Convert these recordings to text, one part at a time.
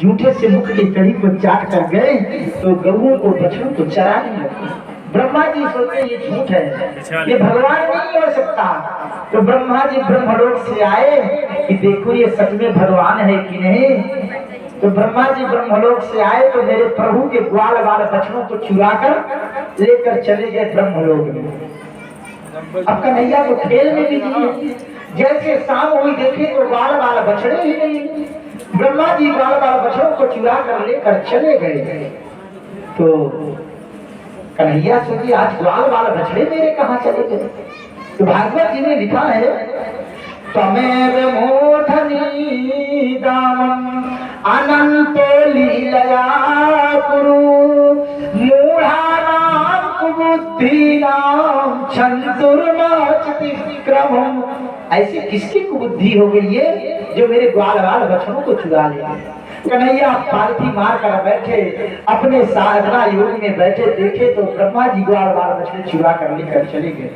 जूठे से मुख की कड़ी को चाट कर गए तो गऊओं को बछड़ों को चराने लगे। ब्रह्मा जी सोचे ये झूठ है, ये भगवान नहीं हो सकता। तो ब्रह्मा जी ब्रह्मलोक से आए कि देखो ये सच में भगवान है कि नहीं। तो ब्रह्मा जी ब्रह्मलोक से आए तो मेरे प्रभु के ग्वाल वाले बछड़ों को चुरा कर लेकर चले गए ब्रह्मलोक में। अब कन्हैया को खेल में भी दिए, जैसे शाम हुई देखे तो ग्वाल वाला बछड़े ही नहीं। ब्रह्मा जी ग्वाल वाले बछड़ों को चुरा कर लेकर चले गए। तो कन्हैया सोची आज ग्वाल वाला बछड़े मेरे कहाँ चले गए। तो भागवत जी ने लिखा है तमेव मोधनी दामन अनंत लीलया कुरु मूढ़ानाम कुबुद्धीनाम छंदुर्माचति विक्रमम्। ऐसी किसकी कुबुद्धि हो गई है जो मेरे ग्वाल वाल बछड़ों को चुरा लिया। कन्हैया पालथी मार कर बैठे अपने साधना योग में बैठे, देखे तो ब्रह्मा जी ग्वाल वाल बछड़े चुरा कर लेकर चले गए।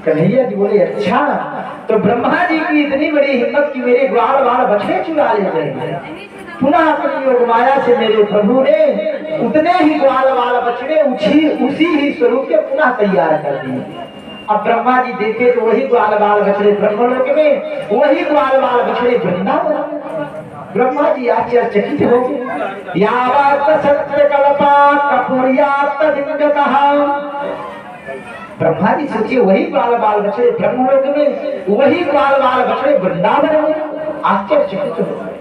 कन्हैया जी बोले अच्छा, तो ब्रह्मा जी की इतनी बड़ी हिम्मत कि मेरे ग्वाल वाल बछड़े चुरा ले गए। पुनः अपनी योग माया से मेरे प्रभु ने उतने ही ग्वाल वाल बछड़े उसी ही स्वरूप के पुनः तैयार कर दिए। अब ब्रह्मा जी देखे तो वही ग्वाल वाल बछड़े ब्रह्मलोक में, वही ग्वाल वाल बछड़े वृंदावन। ब्रह्मा जी आश्चर्यचकित हो गए। यावत् सत्य कल्पा कपूर्यात् दिव्यतः। ब्रह्मा जी सोचिए वही ग्वाल वाल बछड़े ब्रह्मलोक में, वही ग्वाल वाल बछड़े वृंदावन में। आश्चर्यचकित हो गए।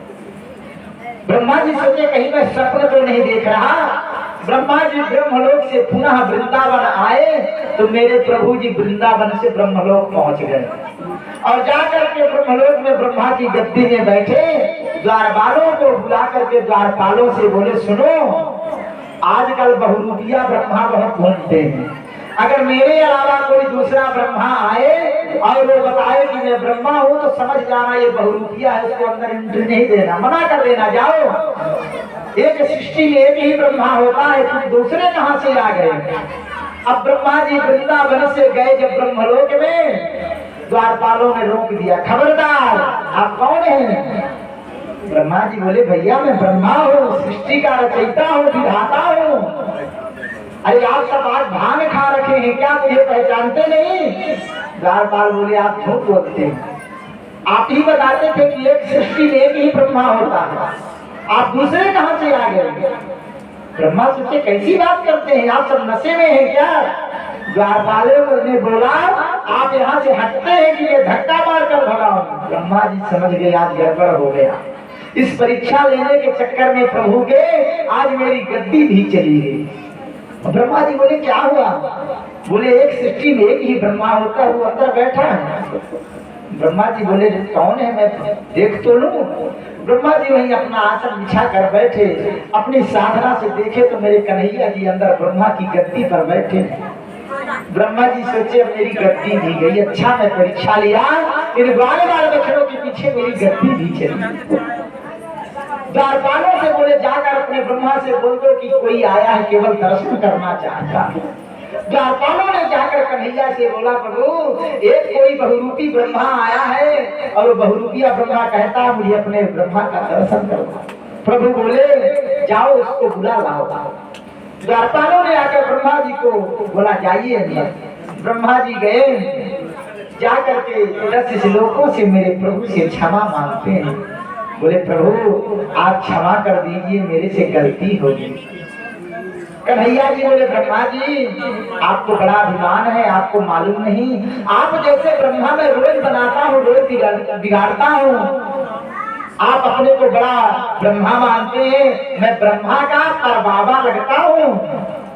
ब्रह्मा जी सोचे कहीं मैं स्वप्न तो नहीं देख रहा। ब्रह्मा जी ब्रह्मलोक से पुनः वृंदावन आए तो मेरे प्रभु जी वृंदावन से ब्रह्मलोक पहुंच गए और जाकर के ब्रह्मलोक में ब्रह्मा जी गद्दी में बैठे, द्वारपालों को बुला करके द्वारपालों से बोले सुनो, आजकल बहुरूपिया ब्रह्मा बहुत घूमते हैं। अगर मेरे अलावा कोई दूसरा ब्रह्मा आए और वो बताए कि मैं ब्रह्मा हूँ तो समझ जाना ये बहुरूपिया है, उसको अंदर एंट्री नहीं देना, मना कर देना। जाओ, एक सृष्टि में एक ही ब्रह्मा होता है, तुम दूसरे कहाँ से आ गए। अब ब्रह्मा जी वृंदावन से गए जब ब्रह्मलोक में, द्वारपालों ने रोक दिया, खबरदार आप कौन हैं। ब्रह्मा जी बोले भैया मैं ब्रह्मा हूँ, सृष्टि का रचयिता हूँ, विधाता हूँ। अरे आप सब आज भांग खा रखे हैं क्या, मुझे पहचानते नहीं। द्वारपाल बोले आप झूठ बोलते हैं, आप ही बताते थे कि एक सृष्टि में एक ही ब्रह्मा होता है, आप दूसरे कहां से आ गए। ब्रह्मा सोचे कैसी बात करते हैं, आप सब नशे में हैं क्या। द्वारपालों ने बोला आप यहाँ से हटते हैं कि ये धक्का मार कर भगाओ। ब्रह्मा जी समझ गए आज गड़बड़ हो गया। इस परीक्षा लेने के चक्कर में प्रभु के आज मेरी गद्दी भी चली गई। ब्रह्मा जी बोले क्या हुआ। बोले एक सृष्टि में एक ही ब्रह्मा होता है, वो अंदर बैठा है। ब्रह्मा जी बोले कौन है, मैं देख तो लूं। ब्रह्मा जी वहीं अपना आसन बिछा कर बैठे, अपनी साधना से देखे तो मेरे कन्हैया जी अंदर ब्रह्मा की गद्दी पर बैठे। ब्रह्मा जी सोचे अब मेरी गद्दी भी गई, अच्छा मैं परीक्षा लिया, इन ग्वाल वाले बछड़ों के पीछे मेरी गद्दी भी चली। द्वारपालों से बोले जाकर अपने ब्रह्मा से बोल दो कि कोई आया है केवल दर्शन करना चाहता है। द्वारपालों ने जाकर कन्हैया से बोला प्रभु एक कोई बहुरूपी ब्रह्मा आया है और वो बहुरूपिया ब्रह्मा कहता है मुझे अपने ब्रह्मा का दर्शन करना। प्रभु बोले जाओ उसको बुला लाओ। द्वारपालों ने आकर ब्रह्मा जी को बोला जाइए अंदर। ब्रह्मा जी गए, जाकर के 10 श्लोकों से मेरे प्रभु से क्षमा मांगते हैं। बोले प्रभु आप क्षमा कर दीजिए, मेरे से गलती हो गई। कन्हैया जी बोले ब्रह्मा जी आपको बड़ा अभिमान है, आपको मालूम नहीं, आप जैसे ब्रह्मा मैं रोज बनाता हूँ रोज बिगाड़ता हूँ, आप अपने को बड़ा ब्रह्मा मानते हैं, मैं ब्रह्मा का परबाबा लगता हूँ।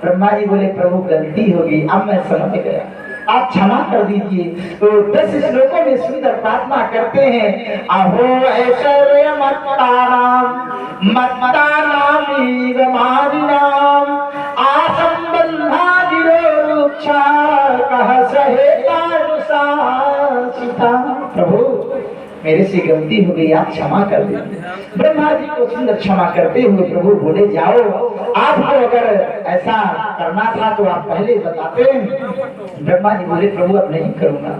ब्रह्मा जी बोले प्रभु गलती हो गई, अब मैं समझ गया, आप क्षमा कर दीजिए। तो 10 श्लोकों में सुंदर प्रार्थना करते हैं अहो ऐश्वर्य मत्तानाम मत्तानामीव मारिणाम आसंबंधा विरोक्षा कह सहेतानुसासिता। प्रभु मेरे से गलती हो गई, आप क्षमा कर दीजिए। ब्रह्मा जी को सुंदर क्षमा करते हुए प्रभु बोले जाओ, आपको अगर ऐसा करना था तो आप पहले बताते। ब्रह्मा जी बोले प्रभु अब नहीं करूंगा।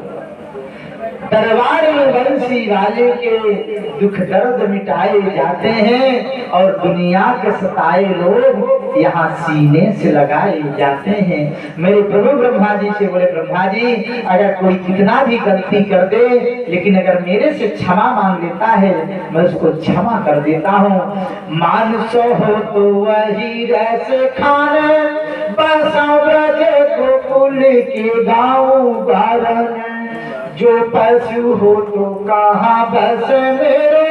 दरबार में बंसी वाले के दुख दर्द मिटाए जाते हैं और दुनिया के सताए लोग यहाँ सीने से लगाए जाते हैं। मेरे प्रभु ब्रह्मा जी से बोले, ब्रह्मा जी अगर कोई कितना भी गलती कर दे, लेकिन अगर मेरे से क्षमा मांग लेता है मैं उसको क्षमा कर देता हूँ। मानुष हो तो वही रस खाने, बसा ब्रज गोकुल के गाँव बारन, जो पशु हो तो कहाँ बस मेरो,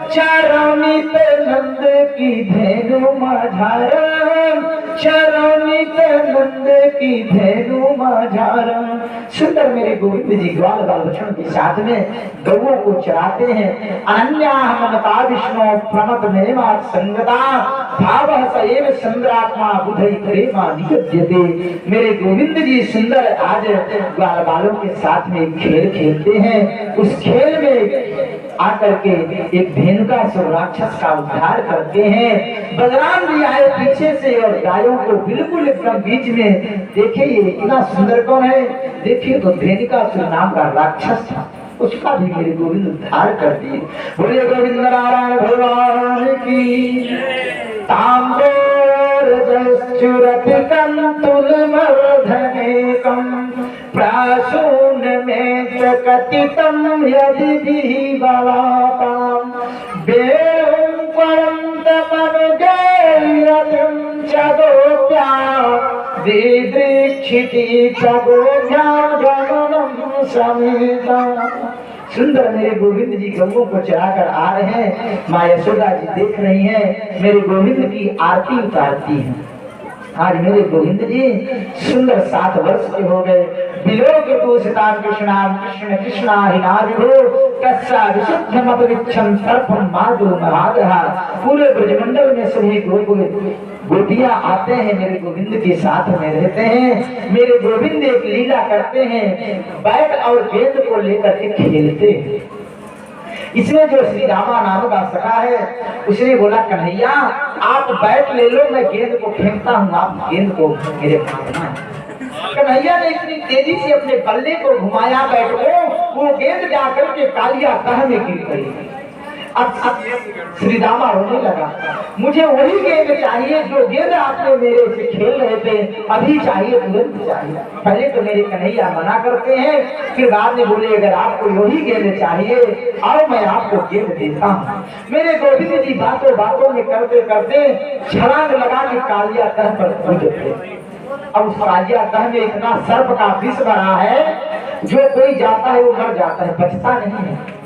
चरणित नंद की धेनु माझारम, चरणित नंद की धेनु माझारम। सुंदर मेरे गोविंद जी ग्वाल बाल बछड़ों के साथ में गौओं को चराते हैं। अनन्या ममता विष्णु प्रमत मेमा संगता, भाव सएव चंद्रात्मा बुधई प्रेमा निगद्यते। मेरे गोविंद जी सुंदर आज ग्वाल बालों के साथ में खेल खेलते हैं। उस खेल में आकर के एक धेनुकासुर राक्षस का उद्धार करते हैं। बलराम जी आए पीछे से और गायों को बिल्कुल एकदम बीच में। देखिए ये इतना सुंदर कौन है, देखिए तो धेनुकासुर नाम का राक्षस था, उसका भी मेरे गोविंद उद्धार कर दिए। बोले गोविंद नारायण भगवान की। ताम्रोरजश्चुरत कंतुल मर्धनेकम, प्रासून में कथितम यदि भी बलाताम, बेरुं परंत मनुगेयतम चगोप्या, दीदृक्षिति चगोभ्या जननम समेता। सुंदर मेरे गोविंद जी गंगों को चराकर आ रहे हैं। माँ यशोदा जी देख रही हैं, मेरे गोविंद की आरती उतारती हैं। आज मेरे गोविंद जी सुंदर 7 वर्ष के हो गए। विलोक तुषितां कृष्णां कृष्ण कृष्णा हिनारिभो, कस्सा विशुद्ध मत विच्छन सर्पम माधु महादहा। पूरे ब्रजमंडल में सभी गोपियां आते हैं, मेरे गोविंद के साथ में रहते हैं। मेरे गोविंद एक लीला करते हैं, बैट और गेंद को लेकर के खेलते हैं। इसमें जो श्री रामा नाम का सखा है, उसने बोला कन्हैया आप बैट ले लो, मैं गेंद को फेंकता हूँ, आप गेंद को मेरे मारना है। कन्हैया ने इतनी तेजी से अपने बल्ले को घुमाया बैट को, वो गेंद जाकर के कालिया तह में गिर गई। अब श्री रामा रोने लगा, मुझे वही गेंद चाहिए जो गेंद आपने मेरे से खेल रहे थे, अभी चाहिए, तुरंत चाहिए। पहले तो मेरे कन्हैया मना करते हैं, फिर बाद में बोले अगर आपको वही गेंद चाहिए आओ मैं आपको गेंद देता हूँ। मेरे गोविंद जी बातों बातों में करते करते छलांग लगा के कालिया तह पर कूद गए। अब उस कालिया तह में इतना सर्प का विष भरा है, जो कोई जाता है वो मर जाता है, बचता नहीं है।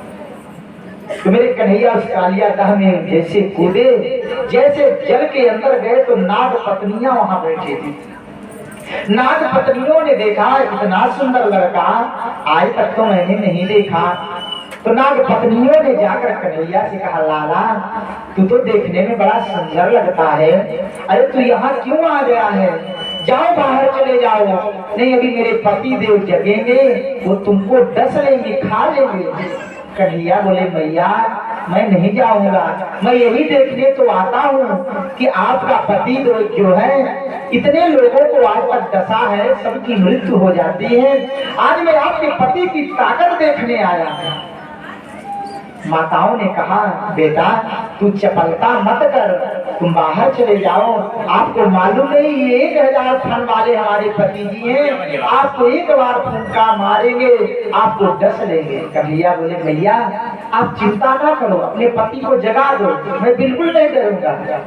तो मेरे कन्हैया उस कालिया तह में जैसे कूदे, जैसे जल के अंदर गए तो नाग पत्नियां वहां बैठी थी। नाग पत्नियों ने देखा इतना सुंदर लड़का आज तक तो मैंने नहीं देखा। तो नाग पत्नियों ने जाकर कन्हैया से कहा, लाला तू तो देखने में बड़ा सुंदर लगता है, अरे तू यहाँ क्यों आ गया है, जाओ बाहर चले जाओ, नहीं अभी मेरे पति देव जगेंगे, वो तुमको डस लेंगे, खा लेंगे। कन्हैया बोले मैया मैं नहीं जाऊंगा, मैं यही देखने तो आता हूँ कि आपका पति जो है इतने लोगों को आज तक डसा है, सबकी मृत्यु हो जाती है, आज मैं आपके पति की ताकत देखने आया हूँ। माताओं ने कहा बेटा तू चपलता मत कर, तुम बाहर चले जाओ, आपको मालूम नहीं ये 1000 फन वाले हमारे पति जी हैं, आपको एक बार फुंका मारेंगे आपको डस लेंगे। कन्हैया बोले भैया आप चिंता ना करो, अपने पति को जगा दो, मैं बिल्कुल नहीं डरूंगा।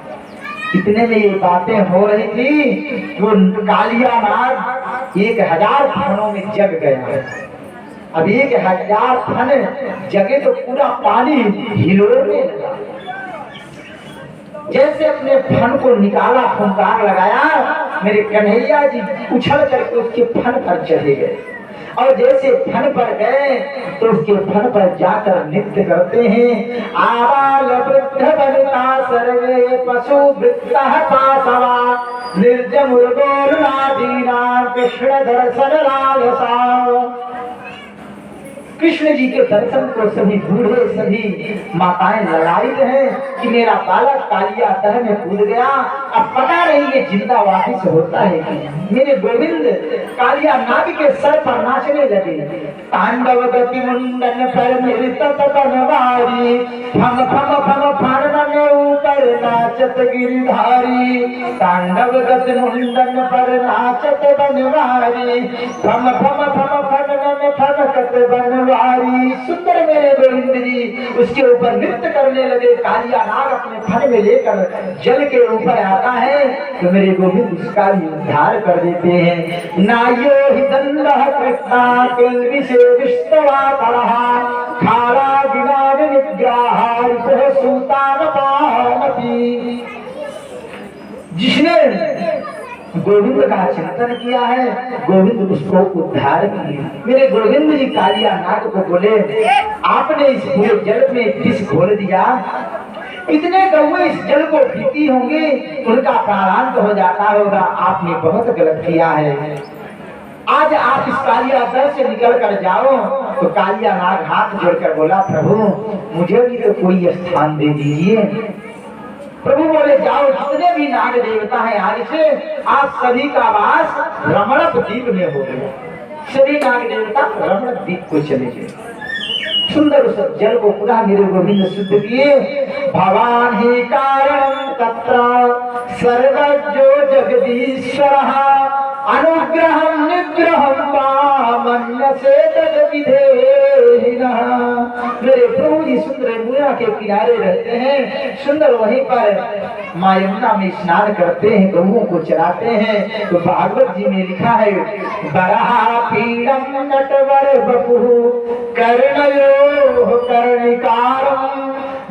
इतने में ये बातें हो रही थी, वो कालिया नाग 1000 फनों में जग गया। अब 1000 फन जगे तो पूरा पानी हिलोने लगा। जैसे अपने फन को निकाला, फुंकार लगाया, मेरे कन्हैया जी उछल करके उसके फन पर चले गए और जैसे फन पर गए तो उसके फन पर जाकर नृत्य करते हैं। आबाल वृद्ध वनिता सर्वे पशु वृत्तः पाशवा, निर्जम दीना कृष्ण दर्शन लालसा। कृष्ण जी के दर्शन को सभी बूढ़े सभी माताएं ललायित हैं कि मेरा बालक कालिया तह में कूद गया, अब पता नहीं ये जिंदा वापिस होता है कि। मेरे गोविंद कालिया नाग के सर पर नाचने लगे। तांडव गति मुंडन पर नृत्य बनवारी, फम फम फम फन में ऊपर नाचत गिरधारी। तांडव गति मुंडन पर नाचत बनवारी, फम फम फम फन में फनकत बनवारी। सुंदर मेरे गोविंद जी उसके ऊपर नृत्य करने लगे। कालिया नाग अपने फन में लेकर जल के ऊपर आता है तो मेरे गोविंद उसका भी उद्धार कर देते हैं। नायो हि दंडः कृष्णा किल्बिषे विष्णवा तरहा, खारा गिना विनिग्रहारितः सूतानपानपि। जिसने गोविंद का चिंतन किया है गोविंद उसको उद्धार किए। मेरे गोविंद जी कालिया नाग को बोले आपने इस पूरे जल में विष घोल दिया, कितने कौवे इस जल को पीती होंगी उनका प्राणांत हो जाता होगा, आपने बहुत गलत किया है। आज आप इस कालिया दर से निकल कर जाओ। तो कालिया नाग हाथ जोड़कर बोला प्रभु मुझे भी तो कोई स्थान दे दीजिए। प्रभु बोले जाओ जितने भी नाग देवता हैं आज से आप सभी का वास रमणक द्वीप में हो गया। सभी नाग देवता रमणक द्वीप को चले गए। सुंदर उस जल को पुनः मेरे गोविंद शुद्ध किए। भवान ही कारण तत्र सर्वज्ञो जगदीश्वरः, अनुग्रहं निग्रहं वामन्य से तद विधेहिनः। मेरे प्रभु जी सुंदर यमुना के किनारे रहते हैं। सुंदर वहीं पर मां यमुना में स्नान करते हैं, गौओं को चराते हैं। तो भागवत जी में लिखा है बरहा पीड़म नटवर बपुः कर्णयो कर्णिकारं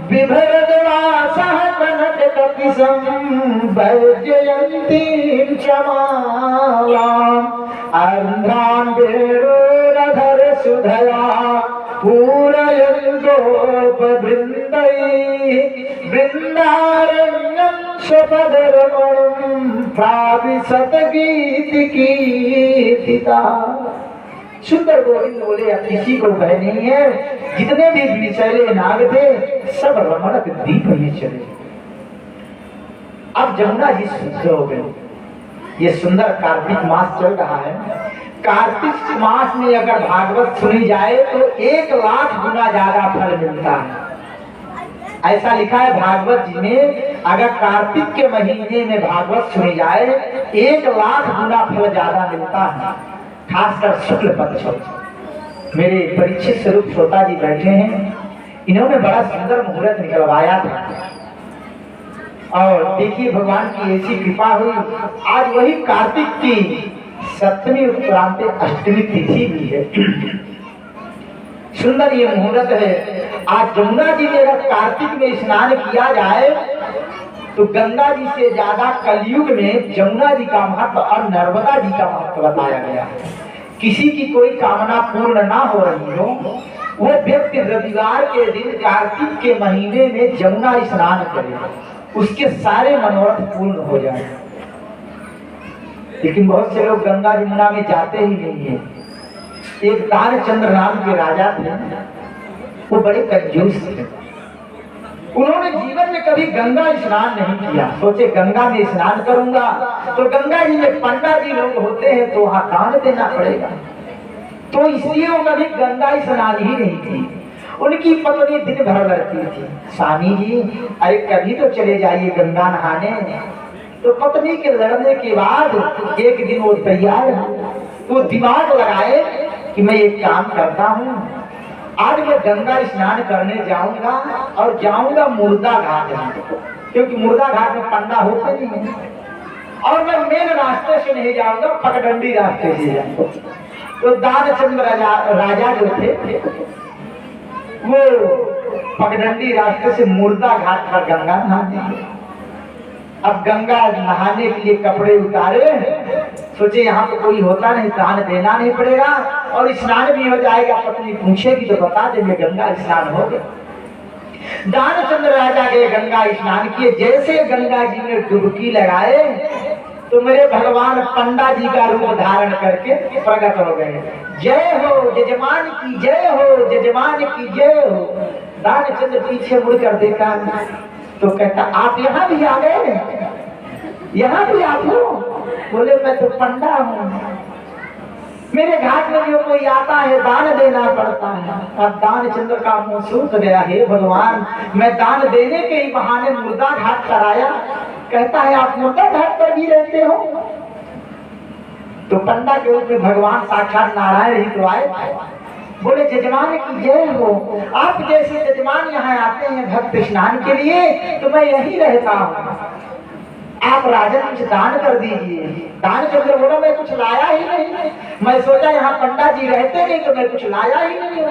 बिभरद्वासः कनककपिशं वैजयन्तीं क्षमालाम्। आन्ध्रान् वेणोरधर सुधया पूरयन् गोपवृन्दैः, वृन्दारण्यं स्वपदरमणं प्राविशत गीतिकीर्तिता। सुंदर गोविंद बोले अब किसी को भय नहीं है, जितने भी विषैले नाग थे सब रमणक द्वीप में चले। अब जमुना जी शुद्ध हो गए। ये सुंदर कार्तिक मास चल रहा है। कार्तिक मास में अगर भागवत सुनी जाए तो 1,00,000 गुना ज्यादा फल मिलता है। ऐसा लिखा है भागवत जी में, अगर कार्तिक के महीने में भागवत सुनी जाए 1,00,000 गुना फल ज्यादा मिलता है, खासकर शुक्ल पक्ष। मेरे परीक्षित स्वरूप श्रोता जी बैठे हैं, इन्होंने बड़ा सुंदर मुहूर्त निकलवाया था और देखिए भगवान की ऐसी कृपा हुई। आज वही कार्तिक की 7वीं उपरांत अष्टमी तिथि भी है। सुंदर ये मुहूर्त है। आज जमुना जी में अगर कार्तिक में स्नान किया जाए तो गंगा जी से ज्यादा कलयुग में जमुना जी का महत्व और नर्मदा जी का महत्व बताया गया है। किसी की कोई कामना पूर्ण ना हो रही हो, वो व्यक्ति रविवार के दिन कार्तिक के महीने में जमुना स्नान करे, उसके सारे मनोरथ पूर्ण हो जाए। लेकिन बहुत से लोग गंगा जमुना में जाते ही नहीं है। एक तारचंद्र नाम के राजा थे, वो बड़े कंजूस थे। उन्होंने जीवन में कभी गंगा स्नान नहीं किया। सोचे गंगा में स्नान करूंगा तो गंगा जी में पंडा जी लोग होते हैं तो वहां दान देना पड़ेगा, तो इसलिए वो कभी गंगा स्नान ही नहीं की। उनकी पत्नी दिन भर लड़ती थी, स्वामी जी अरे कभी तो चले जाइए गंगा नहाने। तो पत्नी के लड़ने के बाद एक दिन वो तैयार है, वो दिमाग लगाए कि मैं एक काम करता हूँ, आज मैं गंगा स्नान करने जाऊंगा और जाऊंगा मुर्दा घाट में, क्योंकि मुर्दा घाट में पंडा होते नहीं है, और मैं मेन रास्ते से नहीं जाऊंगा, पगडंडी रास्ते से जाऊंगा। तो दानचंद्र राजा जो थे वो पगडंडी रास्ते से मुर्दा घाट पर गंगा नहाने। अब गंगा नहाने के लिए कपड़े उतारे, सोचे यहाँ तो कोई होता नहीं, दान देना नहीं पड़ेगा और स्नान भी हो जाएगा। पत्नी पूछेगी तो बता देंगे गंगा स्नान हो गया। दानचंद्र राजा गए, गंगा स्नान किए। जैसे गंगा जी में डुबकी लगाए तो मेरे भगवान पंडा जी का रूप धारण करके प्रकट हो गए। जय हो जजमान की जय हो, जजमान की जय हो। दानचंद्र पीछे मुड़कर देखा तो कहता आप यहाँ भी आ गए, यहाँ भी आप हो? बोले मैं तो पंडा हूँ, मेरे घाट में जो कोई आता है दान देना पड़ता है। अब दानचंद्र का मुंह सूख गया, हे भगवान मैं दान देने के ही बहाने मुर्दा घाट पर आया। कहता है आप मुर्दा घाट पर भी रहते हो? तो पंडा के रूप में भगवान साक्षात नारायण ही तो आए। बोले जजमान की जय हो, आप जैसे जजमान यहाँ आते हैं भक्त स्नान के लिए तो मैं यही रहता हूँ, आप राजन कुछ दान कर दीजिए। दानचंद्र बोला मैं कुछ लाया ही नहीं, मैं सोचा यहाँ पंडा जी रहते नहीं तो मैं कुछ लाया ही नहीं।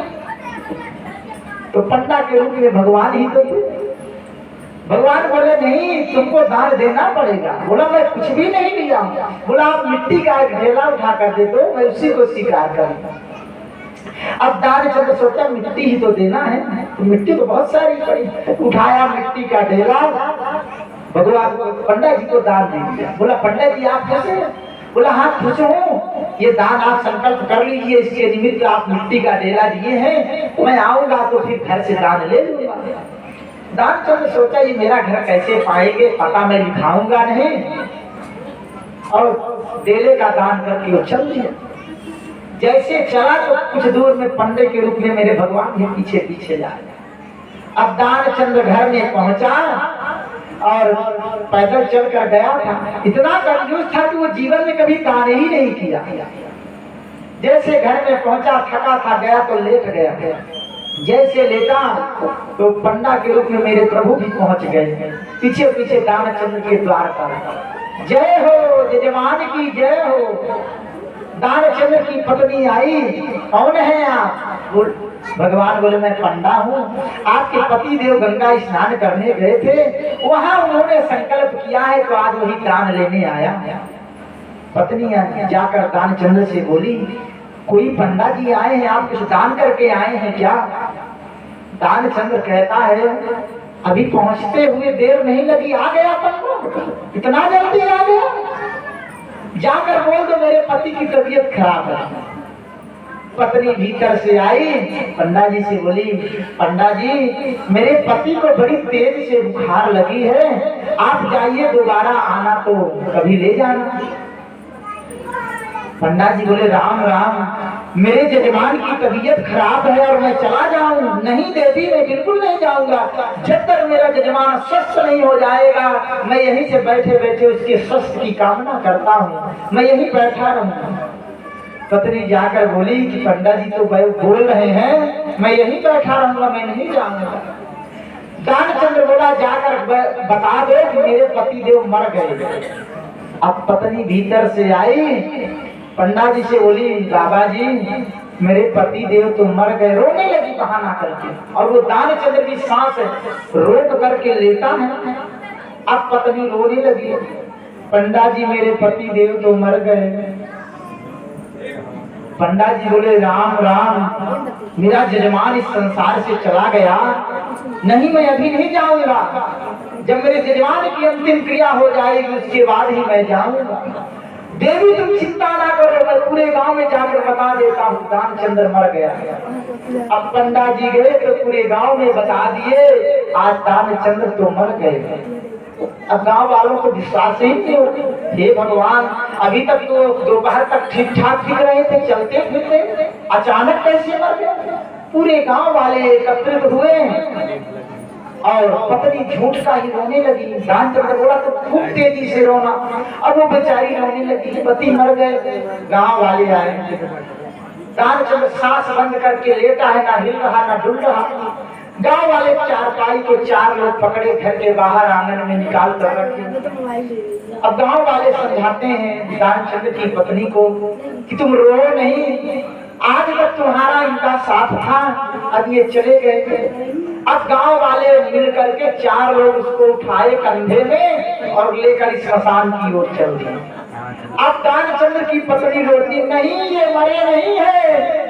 तो पंडा के रूप में भगवान ही तो थे। भगवान बोले नहीं तुमको दान देना पड़ेगा। बोला मैं कुछ भी नहीं लिया। बोला आप मिट्टी का एक ढेला उठा कर दे दो, मैं उसी को स्वीकार करूंगा। अब दानचंद्र सोचा मिट्टी ही तो देना है, तो मिट्टी तो बहुत सारी पड़ी। उठाया मिट्टी का ढेला, भगवान पंडा जी को दान दे दिया। बोला पंडा जी आप खुश हैं? बोला हाँ खुश हूँ, ये दान आप संकल्प कर लीजिए, इसके निमित्त आप मिट्टी का ढेला दिए हैं, मैं आऊंगा तो फिर घर से दान ले लूंगा। दानचंद्र सोचा ये मेरा घर कैसे पाएंगे, पता मैं लिखाऊंगा नहीं, और डेले का दान करके वो चल दिया। जैसे चला तो कुछ दूर में पंडे के रूप में मेरे भगवान भी पीछे पीछे जा रहे। अब दानचंद्र घर में पहुंचा और पैदल चल कर गया था। इतना कंजूस था कि वो जीवन में कभी दान ही नहीं किया। जैसे घर में पहुंचा थका था, गया तो लेट गया। जैसे लेटा तो पंडा के रूप में मेरे प्रभु भी पहुंच गए पीछे पीछे दानचंद्र के द्वार पर। जय हो जजमान की जय हो। दानचंद्र की पत्नी आई, कौन है आप? भगवान बोले मैं पंडा हूँ, आपके पति देव गंगा स्नान करने गए थे, वहां उन्होंने संकल्प किया है तो आज वही दान लेने आया। पत्नी जाकर दानचंद्र से बोली कोई पंडा जी आए हैं, आप कुछ दान करके आए हैं क्या? दानचंद्र कहता है अभी पहुंचते हुए देर नहीं लगी, आ गया पंडा, इतना जल्दी आ गया? जाकर बोल दो मेरे पति की तबीयत खराब है। पत्नी भीतर से आई, पंडा जी से बोली पंडा जी मेरे पति को बड़ी तेज से बुखार लगी है, आप जाइए दोबारा आना तो कभी ले जाना। पंडा जी बोले राम राम, मेरे जजमान की तबीयत खराब है और मैं चला जाऊं? नहीं देवी मैं बिल्कुल नहीं जाऊंगा, जब तक मेरा जजमान स्वस्थ नहीं हो जाएगा मैं यहीं से बैठे बैठे उसके स्वस्थ की कामना करता हूँ, मैं यहीं बैठा रहूंगा। पत्नी जाकर बोली कि पंडा जी तो बोल रहे हैं मैं यहीं बैठा रहूंगा, मैं नहीं जाऊंगा। दानचंद्र बोला जाकर बता दो कि मेरे पति देव मर गए। अब पत्नी भीतर से आई, पंडा जी से बोली बाबा जी मेरे पति देव तो मर गए, रोने लगी बहाना करके, और वो दानचंद्र की सांस रोक करके लेता है। अब पत्नी रोने लगी, पंडा जी मेरे पति देव तो मर गए। पंडा जी बोले राम राम, मेरा जजमान इस संसार से चला गया, नहीं मैं अभी नहीं जाऊंगा, जब मेरे जजमान की अंतिम क्रिया हो जाएगी उसके बाद ही मैं जाऊंगा। देवी तुम चिंता ना करो, मैं पूरे गांव में जाकर बता देता हूँ दानचंद्र मर गया। अब पंडा जी गए तो पूरे गांव में बता दिए आज दानचंद्र तो मर गए। अब गांव वालों को विश्वास ही नहीं होता। हे भगवान अभी तक तो दोपहर तक ठीक ठाक दिख रहे थे, चलते फिरते, अचानक कैसे मर गए? पूरे गांव वाले एकत्रित हुए और पत्नी झूठ का ही रोने लगी। दानचंद्र बोला तो खूब तेजी से रोना, अब वो बेचारी रोने लगी, पति मर गए। गांव वाले आए, दानचंद्र सांस बंद करके लेटा है, ना हिल रहा ना डुल रहा। गांव वाले चारपाई को 4 लोग पकड़े, घर के बाहर आंगन में निकाल कर रखे। अब गांव वाले समझाते हैं दानचंद्र की पत्नी को कि तुम रो नहीं, आज तक तुम्हारा इनका साथ था, अब ये चले गए। अब गांव वाले मिल करके 4 लोग उसको उठाए कंधे में और लेकर स्मशान की ओर चल दिए। अब दानचंद्र की पत्नी रोती नहीं ये मरे नहीं है,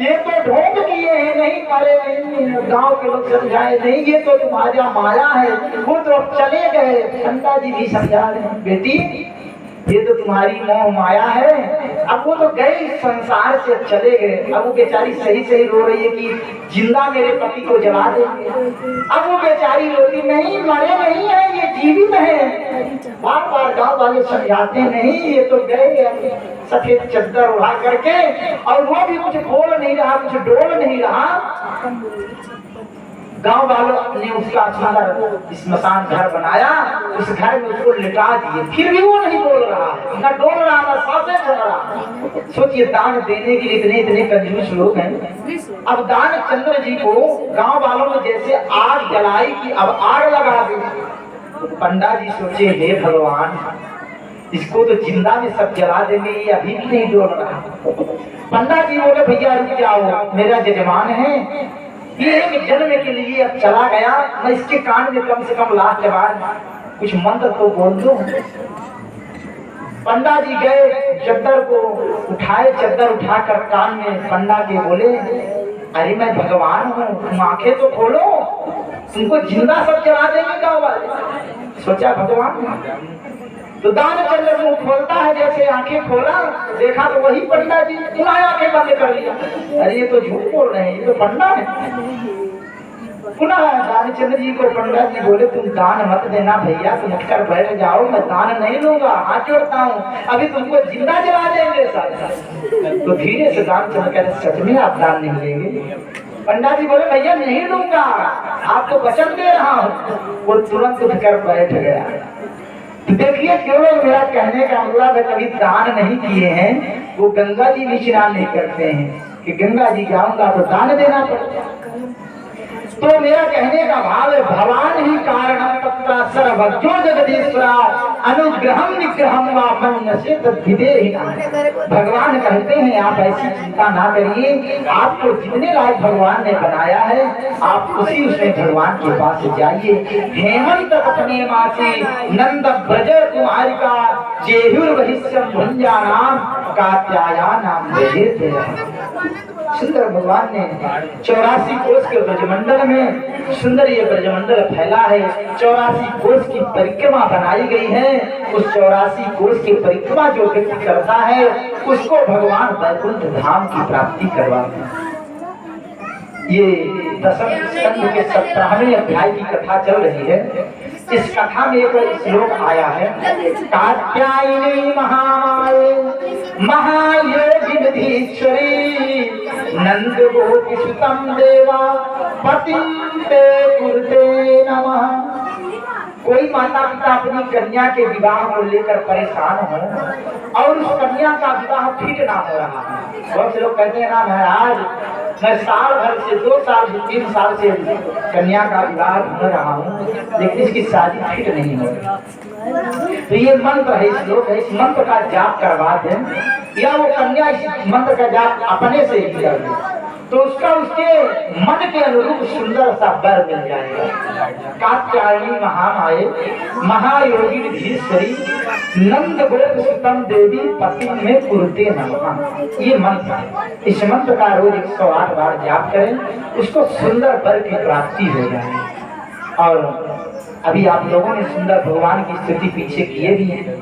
ये तो ढोंग किए हैं, नहीं मरे नहीं है। गांव के लोग समझाए नहीं ये तो तुम्हारा माया है, वो तो अब चले गए। पंडा जी भी समझा रहे हैं बेटी ये तो तुम्हारी मोह माया है। अब वो तो गए इस संसार से, चले गए। अब वो बेचारी सही सही रो रही है कि जिंदा मेरे पति को जला देंगे। अब वो बेचारी रोती, नहीं मरे नहीं है, ये जीवित है। बार बार गांव वाले समझाते नहीं, ये तो गए सफेद चादर उड़ा करके, और वो भी कुछ बोल नहीं रहा, कुछ डोल नहीं रहा। गांव वालों ने उसका सुंदर स्मशान घर बनाया, उस घर में उसको लिटा दिए, फिर भी वो नहीं बोल रहा, ना डोल रहा, ना सांसें चल रहा। सोचिए, दान देने के लिए इतने इतने कंजूस लोग हैं। अब दान चंद्र जी को गांव वालों ने जैसे आग जलाई कि अब आग लगा दी। तो पंडा जी सोचे, हे भगवान, इसको तो जिंदा में सब जला देंगे, ये अभी भी नहीं डोल रहा। पंडा जी बोले, भैया रुक जाओ, मेरा जजमान है, ये एक जन्म के लिए अब चला गया, मैं इसके कान में कम से कम लाख के बाद कुछ मंत्र तो बोल दूं। पंडा जी गए, चद्दर को उठाए, चद्दर उठाकर कान में पंडा के बोले, अरे मैं भगवान हूँ, तुम आंखें तो खोलो, तुमको जिंदा सब जला देंगे गाँव वाले। सोचा भगवान, तो दान चंद्र मुंह खोलता है, जैसे आंखें खोला, देखा तो वही पंडा जी, पुनः आंखें बंद कर लिया। अरे ये तो झूठ बोल रहे हैं, ये तो पंडा है। पुनः दानचंद्र जी को पंडा जी बोले, तुम दान मत देना भैया, तुम उठकर बैठ जाओ, मैं दान नहीं लूंगा, हाथ जोड़ता हूँ, अभी तुमको जिंदा जला देंगे सर। तो धीरे से दानचंद्र कहते, सच में आप दान नहीं लेंगे? पंडा जी बोले, भैया नहीं लूंगा, आपको वचन दे रहा हूँ। वो तुरंत उठकर बैठ गया। देखिए, क्यों लोग मेरा कहने का मतलब है, कभी दान नहीं किए हैं, वो गंगा जी भी स्नान नहीं करते हैं कि गंगा जी जाऊंगा तो दान देना पड़ता। तो मेरा कहने का भाव है, भगवान ही कारणम तत्र सर्वज्ञो जगदीश्वरा अनुग्रहम निग्रहम वा मन से तद्धिदेहि। भगवान कहते हैं, आप ऐसी चिंता ना करिए, आपको जितने लायक भगवान ने बनाया है, आप उसी उसमें भगवान के पास जाइए। हेमंत अपने मासी नंद ब्रज कुमारिका जेहुर वहिष्यम भुंजानाम कात्यायनाम सुंदर भगवान ने 84 कोष के ब्रजमंडल में, सुंदर ये ब्रजमंडल फैला है, 84 कोष की परिक्रमा बनाई गई है। उस 84 कोष की परिक्रमा जो व्यक्ति करता है, उसको भगवान वैकुंठ धाम की प्राप्ति करवाते हैं। ये दशम स्कंद के 17वें अध्याय की कथा चल रही है। इस कथा में एक श्लोक आया है, कात्यायनी महामाये महायोगिनीश्वरी नंद गोपी सुतम देवा पतिं ते कुरुते नमः। कोई माता पिता अपनी कन्या के विवाह को लेकर परेशान हो और उस कन्या का विवाह ठीक ना हो रहा है। बहुत से लोग कहते हैं ना महाराज, मैं साल भर से 2 साल से 3 साल से कन्या का विवाह कर रहा हूँ, लेकिन इसकी शादी ठीक नहीं हो रही। तो ये मंत्र है, श्लोक है, इस मंत्र का जाप करवा दें, या वो कन्या इस मंत्र का जाप अपने से ही कर दे, तो उसका उसके मन के अनुरूप सुंदर सा वर मिल जाएगा। कात्यायनी महामाये महायोगिनीश्वरी नंद गोप सुतम देवी पति में कुरुते नमः। ये मंत्र है, इस मंत्र का रोज 108 बार जाप करें, उसको सुंदर वर की प्राप्ति हो जाए। और अभी आप लोगों ने सुंदर भगवान की स्तुति पीछे किए भी है।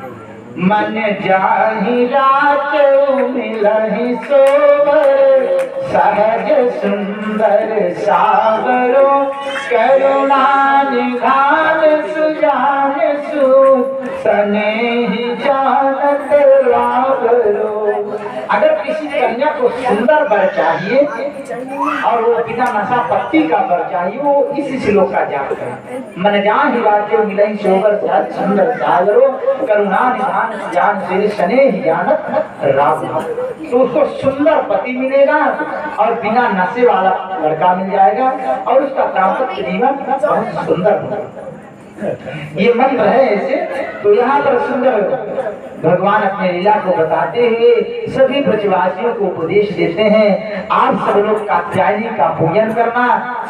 मन जाहि रात मिलहि सोबर सहज सुंदर सावरो करुणा निधान सुजान सूत स्नेहि जानत रावरो। अगर किसी कन्या को सुंदर वर चाहिए और वो बिना नशा पत्ती का वर चाहिए, वो इस श्लोक का जाप करें। मन जाहि रात मिलहि सोबर सहज सुंदर सावरो करुणा निधान जान से सने ही जानत राम। तो उसको सुंदर पति मिलेगा और बिना नशे वाला लड़का मिल जाएगा और उसका दाम्पत्य जीवन बहुत सुंदर होगा। ये मंत्र है ऐसे। तो यहाँ पर सुंदर भगवान अपने लीला को बताते हुए सभी ब्रजवासियों को उपदेश देते हैं, आप सब लोग कात्यायनी का पूजन करना,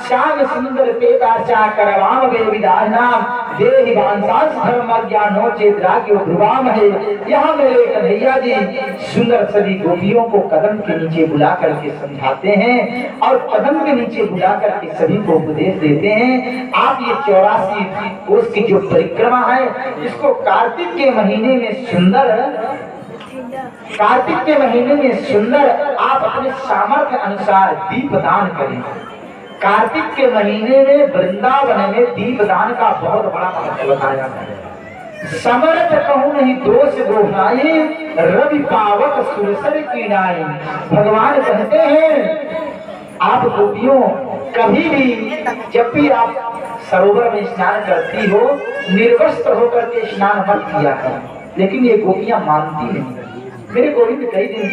श्याम सुंदर पेदाचा करवाम वे विधानाम देहि वांसांस धर्म ज्ञानो चेद्राग्यो ध्रुवाम है। यहाँ मेरे कन्हैया जी सुंदर सभी गोपियों को कदम के नीचे बुला करके समझाते हैं और कदम के नीचे बुला करके सभी को उपदेश देते हैं। आप ये 84 कोस की जो परिक्रमा है इसको कार्तिक के महीने में सुंदर आप अपने सामर्थ्य अनुसार दीप दान करें। कार्तिक के महीने में वृंदावन में दीप दान का बहुत बड़ा महत्व बताया है। समर्थ कहूं नहीं दोष गोहनाई, रवि पावक सुरसर की नाई। भगवान कहते हैं आप गोपियों कभी भी जब भी आप सरोवर में स्नान करती हो निर्वस्त्र होकर के स्नान मत किया करो। लेकिन ये गोपियां मानती नहीं। मेरे गोविंद कई दिन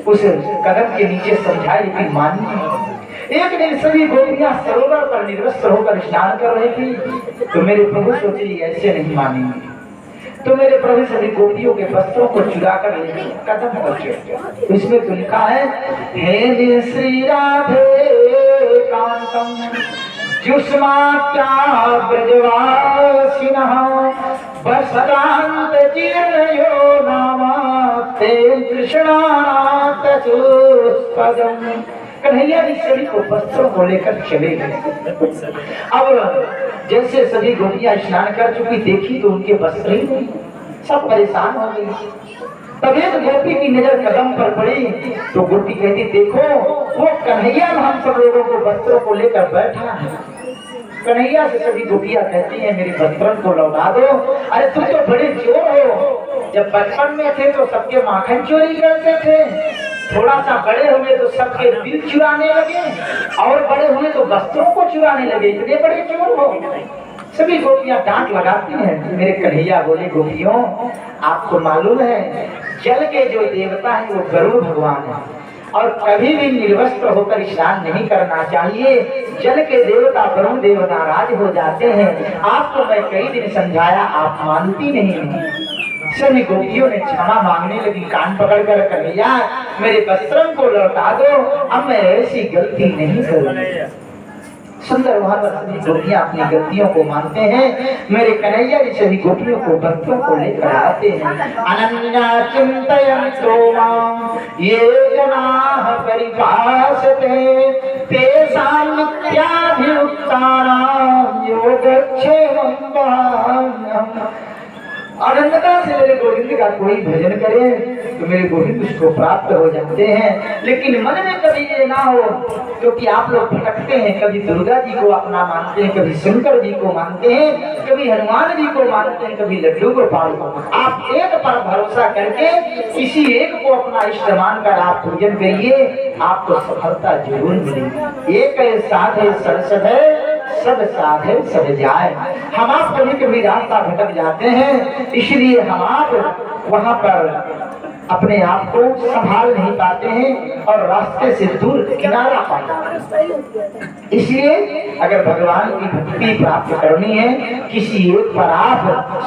उस कदम के नीचे समझाए लेकिन मानी नहीं। एक दिन सभी गोपियां सरोवर पर निर्वस्त्र होकर स्नान कर रही थी तो मेरे प्रभु सोचे ऐसे नहीं मानेंगे। तो मेरे प्रभु सभी गोपियों के वस्त्रों को चुरा कर कदम पर चढ़ गया। इसमें तो लिखा है हे श्री राधे कांतम जुष्मात्या ब्रजवासिनः वसदान्त जीर्णयो नामाते कृष्णानाथ चुष्पदम्। कन्हैया जी सभी को वस्त्रों को लेकर चले गए। अब जैसे सभी गोपियां स्नान कर चुकी देखी तो उनके वस्त्र ही नहीं, सब परेशान हो गई। तब एक गोपी की नजर कदम पर पड़ी तो गोपी कहती देखो वो कन्हैया हम सब लोगों को वस्त्रों को लेकर बैठा है। कन्हैया से सभी गोपियां कहती हैं मेरे वस्त्रों को लौटा दो। अरे तुम तो बड़े चोर हो, जब बचपन में थे तो सबके माखन चोरी करते थे, थोड़ा सा बड़े हुए तो सबके दिल चुराने लगे और बड़े हुए तो वस्त्रों को चुराने लगे, इतने बड़े चोर हो। सभी गोपियां डांट लगाती हैं। मेरे कन्हैया बोले गोपियों आपको मालूम है जल के जो देवता है वो गरुड़ भगवान है और कभी भी निर्वस्त्र होकर स्नान नहीं करना चाहिए। जल के देवता वरुण देव नाराज हो जाते हैं। आपको मैं कई दिन समझाया आप मानती नहीं। सभी गोपियों ने क्षमा मांगने लगी। कान पकड़कर कन्हैया मेरे वस्त्रों को लौटा दो, अब मैं ऐसी गलती नहीं करूंगी। सुंदर वहां पर सभी गोपियां अपनी गलतियों को मानते हैं। मेरे कन्हैया जी सभी गोपियों को वस्त्रों को लेकर आते हैं। अनन्या चिंतयन्तो मां ये जनाः परिभाषते तेषां नित्याभियुक्तानां योगक्षेमं वहाम्यहम्। आनंदता से मेरे गोविंद का कोई भजन करे तो मेरे गोविंद उसको प्राप्त हो जाते हैं। लेकिन मन में कभी ये ना हो क्योंकि आप लोग भटकते हैं, कभी दुर्गा जी को अपना मानते हैं, कभी शंकर जी को मानते हैं, कभी हनुमान जी को मानते हैं, कभी लड्डू गोपाल को। आप एक पर भरोसा करके किसी एक को अपना इष्ट मानकर आप पूजन करिए, आपको सफलता जरूर मिलेगी। एक साधे सरसद है सब साधे सब जाए। हम आप कभी कभी रास्ता भटक जाते हैं इसलिए हम आप वहां पर अपने आप को संभाल नहीं पाते हैं और रास्ते से दूर किनारा पाते हैं। इसलिए अगर भगवान की भक्ति प्राप्त करनी है किसी एक पर आप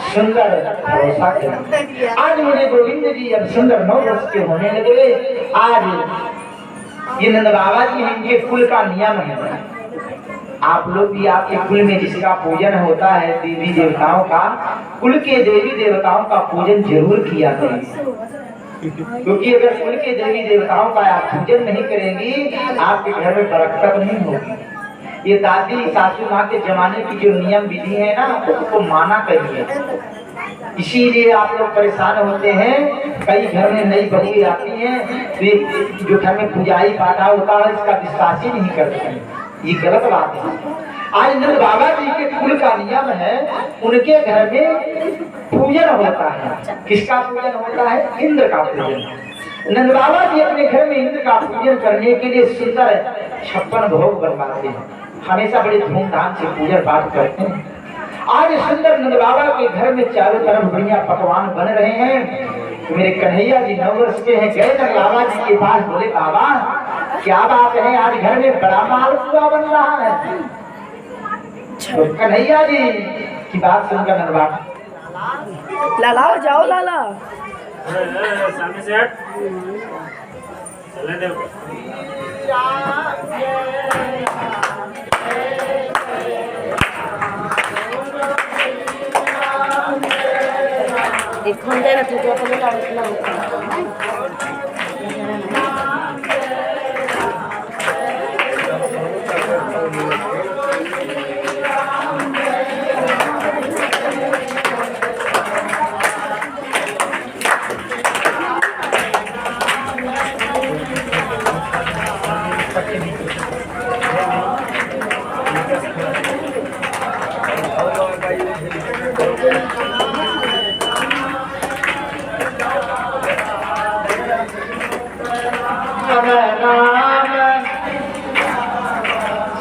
सुंदर भरोसा करें। आज मेरे गोविंद जी अब सुंदर 9 वर्ष के होने लगे। आज ये नंद बाबा जी हैं, इनके कुल का नियम है आप लोग भी आपके कुल में जिसका पूजन होता है देवी देवताओं का, कुल के देवी देवताओं का पूजन जरूर किया करें। क्योंकि अगर कुल के देवी देवताओं का आप पूजन नहीं करेंगी आपके घर में बरकत नहीं होगी। ये दादी सासू माँ के जमाने की जो नियम विधि है ना उसको माना करिए। इसीलिए आप लोग परेशान होते हैं। कई घर में नई बहू आती हैं जो घर में पूजाई पाठा होता है इसका विश्वास ही नहीं करते, ये गलत बात है। आज नंद बाबा जी के कुल का नियम है उनके घर में पूजन होता है। किसका पूजन होता है? इंद्र का पूजन। नंद बाबा जी अपने घर में इंद्र का पूजन करने के लिए सुंदर 56 भोग बनवाते हैं, हमेशा बड़े धूमधाम से पूजन पाठ करते हैं। आज सुंदर नंद बाबा के घर में चारों तरफ बढ़िया पकवान बन रहे हैं। मेरे कन्हैया जी 9 वर्ष के हैं, गए नंद बाबा जी के पास, बोले बाबा क्या बात है आज घर में बड़ा मालपुआ बन रहा है। तो कन्हैया जी की बात सुनकर नंद बाबा लाला जाओ लाला सामने से हट चलने दे। एक घंटे का तो अपने लड़का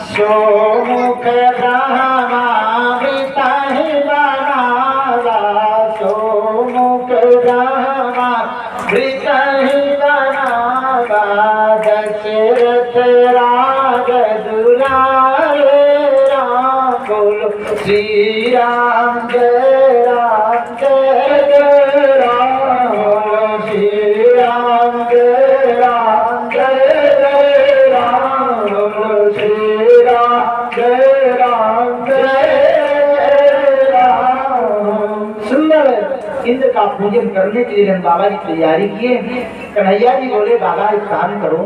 सोमुख ब्रह्मा वृताहि बनावा, सोमुख ब्रह्मा वृताहि बनावा, दशरथ राज दुलारे राम बोलो श्री राम जय राम जय जय राम बोलो श्री राम जय राम जय जय राम बोलो श्री राम जय राम जय राम। सुंदर इंद्र का पूजन करने के लिए बाबा जी तैयारी किए। कन्हैया जी बोले बाबा एक काम करो,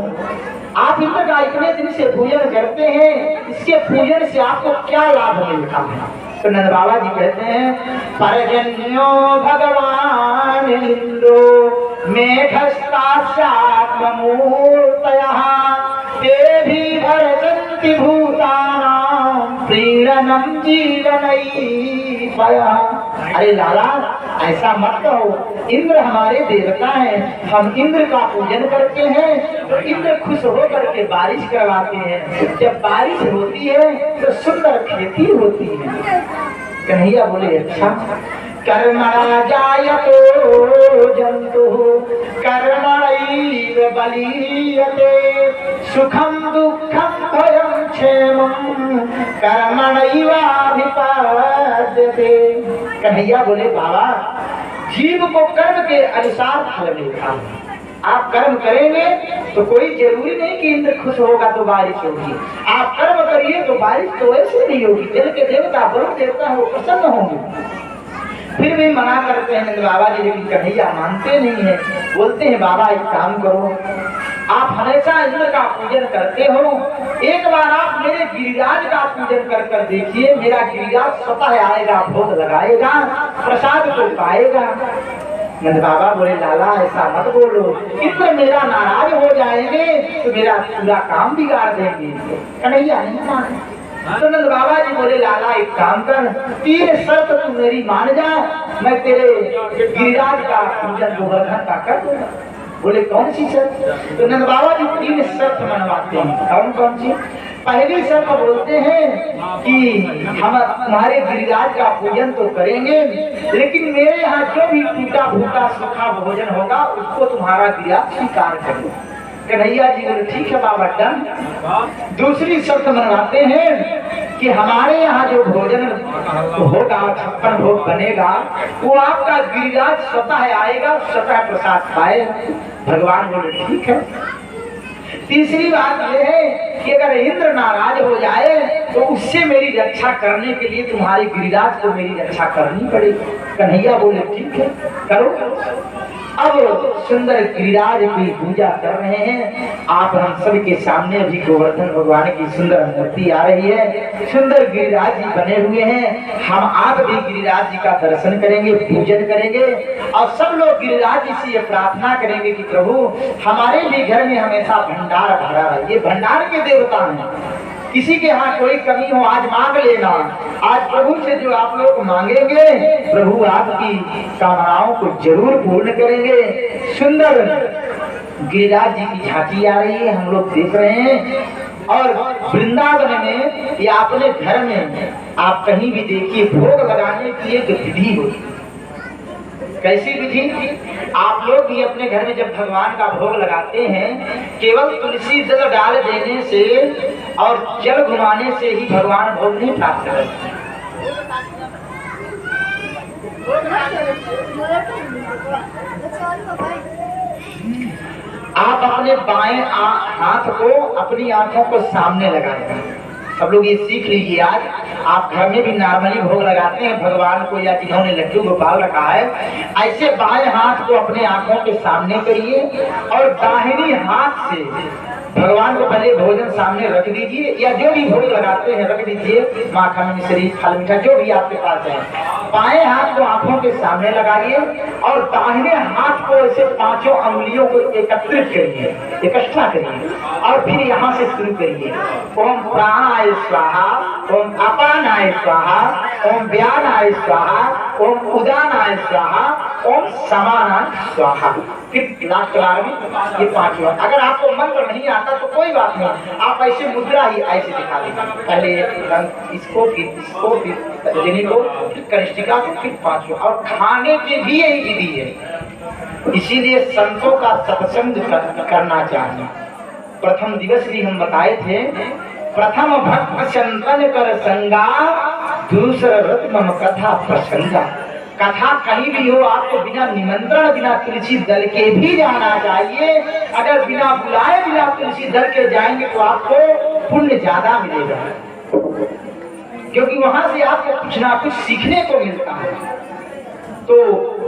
आप इंद्र का इतने दिन से पूजन करते हैं, इसके पूजन से आपको क्या लाभ मिलता है? तो नंद बाबा जी कहते हैं परजन्यो भगवान इंद्रो मेघस्तामूर्तयः ते भी भरजन्ति भूतानां प्रीणनं जीवनैः। अरे लाला ऐसा मत कहो, इंद्र हमारे देवता हैं, हम इंद्र का पूजन करते हैं तो इंद्र खुश होकर के बारिश करवाते हैं, जब बारिश होती है तो सुंदर खेती होती है। कन्हैया बोले अच्छा, कर्मणा जायतो जन्तुः कर्मणैव बलीयते, सुखम दुःखम भयं क्षेमं कर्मणैवाभिपद्यते। कन्हैया बोले बाबा जीव को कर्म के अनुसार फल मिलता है, आप कर्म करेंगे तो कोई जरूरी नहीं कि इंद्र खुश होगा तो बारिश होगी, आप कर्म करिए तो बारिश तो ऐसे नहीं होगी, जल के देवता वरुण देवता हो प्रसन्न होंगे। फिर भी मना करते हैं नंद बाबा जी, लेकिन कन्हैया मानते नहीं है, बोलते हैं बाबा एक काम करो, आप हमेशा इंद्र का पूजन करते हो, एक बार आप मेरे गिरिराज का पूजन कर कर देखिए, मेरा गिरिराज स्वतः आएगा, भोग लगाएगा, प्रसाद को पाएगा। नंद बाबा बोले लाला ऐसा मत बोलो, इंद्र मेरा नाराज हो जाएंगे तो मेरा पूरा काम बिगाड़ देंगे। कन्हैया नहीं माने। तो नंद बाबा जी बोले लाला एक काम कर, 3 शर्त तू मेरी मान जा, मैं तेरे गिरिराज का पूजन गोवर्धन का कर दूंगा। बोले कौन सी शर्त? तो नंद बाबा जी 3 शर्त मनवाते हैं। कौन कौन सी? पहली शर्त बोलते हैं कि हम तुम्हारे गिरिराज का पूजन तो करेंगे, लेकिन मेरे यहाँ जो भी टूटा फूटा सूखा भोजन होगा उसको तुम्हारा गिरिराज स्वीकार करो। कन्हैया जी बोले ठीक है बाबा डन। दूसरी शर्त मनवाते हैं कि हमारे यहाँ जो भोजन होगा 56 भोग बनेगा वो आपका गिरिराज स्वतः आएगा, स्वतः प्रसाद पाए। भगवान बोले ठीक है। तीसरी बात यह है कि अगर इंद्र नाराज हो जाए तो उससे मेरी रक्षा करने के लिए तुम्हारे गिरिराज को मेरी रक्षा करनी पड़ेगी। कन्हैया बोले ठीक है करो। अब सुंदर गिरिराज की पूजा कर रहे हैं। आप हम सब के सामने अभी गोवर्धन भगवान की सुंदर मूर्ति आ रही है, सुंदर गिरिराज जी बने हुए हैं। हम आप भी गिरिराज जी का दर्शन करेंगे, पूजन करेंगे और सब लोग गिरिराज जी से ये प्रार्थना करेंगे कि प्रभु हमारे भी घर में हमेशा भंडार भरा रहे। ये भंडार के देवता हैं, किसी के यहाँ कोई कमी हो आज मांग लेना। आज प्रभु से जो आप लोग मांगेंगे प्रभु आपकी कामनाओं को जरूर पूर्ण करेंगे। सुंदर गिरिराज जी की झांकी आ रही है, हम लोग देख रहे हैं। और वृंदावन में या अपने घर में आप कहीं भी देखिए भोग लगाने की एक विधि होती है। कैसी विधि? आप लोग भी अपने घर में जब भगवान का भोग लगाते हैं केवल तुलसी दल डाल देने से और जल घुमाने से ही भगवान भोग नहीं प्राप्त करते। आप अपने बाएं हाथ को अपनी आंखों को सामने लगाएं। सब लोग ये सीख लीजिए आज आप घर में भी नॉर्मली भोग लगाते हैं भगवान को या जिन्होंने लड्डू गोपाल रखा है, ऐसे बाएं हाथ को अपने आंखों के सामने करिए और दाहिनी हाथ से भगवान को पहले भोजन सामने रख दीजिए, या जो भी भोग लगाते हैं रख दीजिए, माखन मिश्री फल मीठा जो भी आपके पास है। बाएं हाथ को आंखों के सामने लगाइए और दाहिने हाथ को ऐसे पांचों अंगुलियों को एकत्रित करिए, इकट्ठा करिए और फिर यहाँ से शुरू करिए। ओम प्राणाय स्वाहा, ओम अपानाय स्वाहा, ओम व्यानाय स्वाहा, ओम उदानाय स्वाहा, ओम समानाय स्वाहा। फिर लास्ट बार में ये 5 बार। अगर आपको मंत्र नहीं आता तो कोई बात नहीं, आप ऐसे मुद्रा ही ऐसे दिखा देंगे, पहले इसको फिर रजनी को, फिर कनिष्ठिका को, फिर 5 और खाने की भी यही विधि है। इसीलिए संतों का सत्संग करना चाहिए। प्रथम दिवस भी हम बताए थे, प्रथम भक्त संतन कर संगा, दूसरा व्रत मम कथा प्रसंगा। कथा कहीं भी हो आपको बिना निमंत्रण बिना तुलसी दल के भी जाना चाहिए। अगर बिना बुलाए बिना तुलसी दल के जाएंगे तो आपको पुण्य ज्यादा मिलेगा, क्योंकि वहां से आपको कुछ ना कुछ सीखने को मिलता है। तो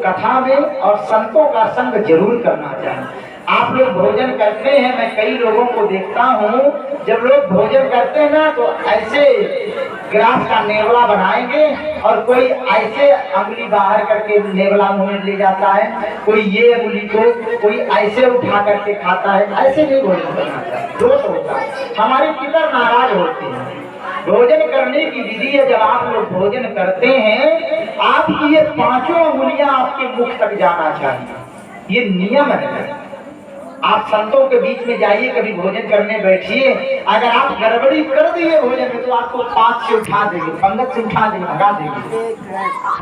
कथा में और संतों का संग जरूर करना चाहिए। आप लोग भोजन करते हैं, मैं कई लोगों को देखता हूँ, जब लोग भोजन करते हैं ना तो ऐसे ग्रास का नेवला बनाएंगे और कोई ऐसे अंगुली बाहर करके नेवला मुंह में ले जाता है, कोई ये अंगुली को कोई ऐसे उठा करके खाता है। ऐसे नहीं भोजन करना चाहिए, दोष होता है, हमारे पितर नाराज होते हैं। भोजन करने की विधि है, जब आप लोग भोजन करते हैं आपकी ये 5 अंगुलियां आपके मुख तक जाना चाहिए, ये नियम है। आप संतों के बीच में जाइए, कभी भोजन करने बैठिए, अगर आप गड़बड़ी कर दिए भोजन में तो आपको 5 से उठा देंगे, पंगत से उठा देंगे, भगा देंगे।